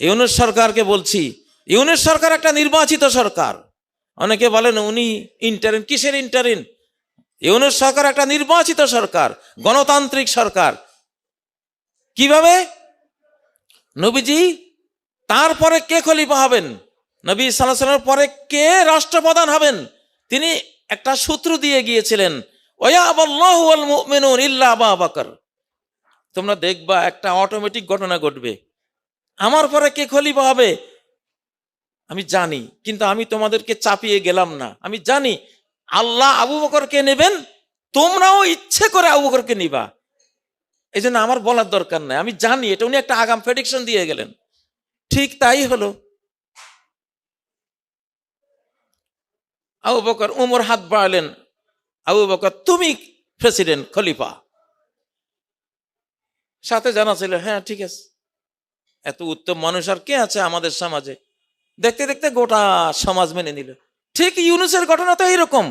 ইউনূস সরকারকে বলছি, ইউনূস সরকার একটা নির্বাচিত সরকার। অনেকে বলেন উনি ইন্টারিন। কিসের ইন্টারিন? ইউনূস সরকার একটা নির্বাচিত সরকার, গণতান্ত্রিক সরকার। কিভাবে? নবীজি তারপরে কে খলিফা হবেন, নবী সাল্লাল্লাহু আলাইহি ওয়াসাল্লামের পরে কে রাষ্ট্রপ্রধান হবেন, তিনি একটা সূত্র দিয়ে গিয়েছিলেন, ওয়ায়াবাল্লাহু ওয়াল মুমিনুন ইল্লা আবু বকর। তোমরা দেখবা একটা অটোমেটিক ঘটনা ঘটবে, আমার পরে কে খলিফা হবে আমি জানি, কিন্তু আমি তোমাদেরকে চাপিয়ে গেলাম না। আমি জানি আল্লাহ আবু বকরকে নেবেন, তোমরাও ইচ্ছে করে আবু বকরকে নিবা, এই জন্য আমার বলার দরকার নাই, আমি জানি এটা। উনি একটা আগাম প্রেডিকশন দিয়ে গেলেন, ঠিক তাই হলো। আবু বকর, উমর হাত বাড়ালেন, আবু বকর তুমি প্রেসিডেন্ট, খলিফা। সাথে জানা ছিল, হ্যাঁ ঠিক আছে। এত উত্তম মানুষ আর কে আছে আমাদের সমাজে? দেখতে দেখতে গোটা সমাজ মেনে নিল। ঠিক ইউনূসের ঘটনা তো এইরকম।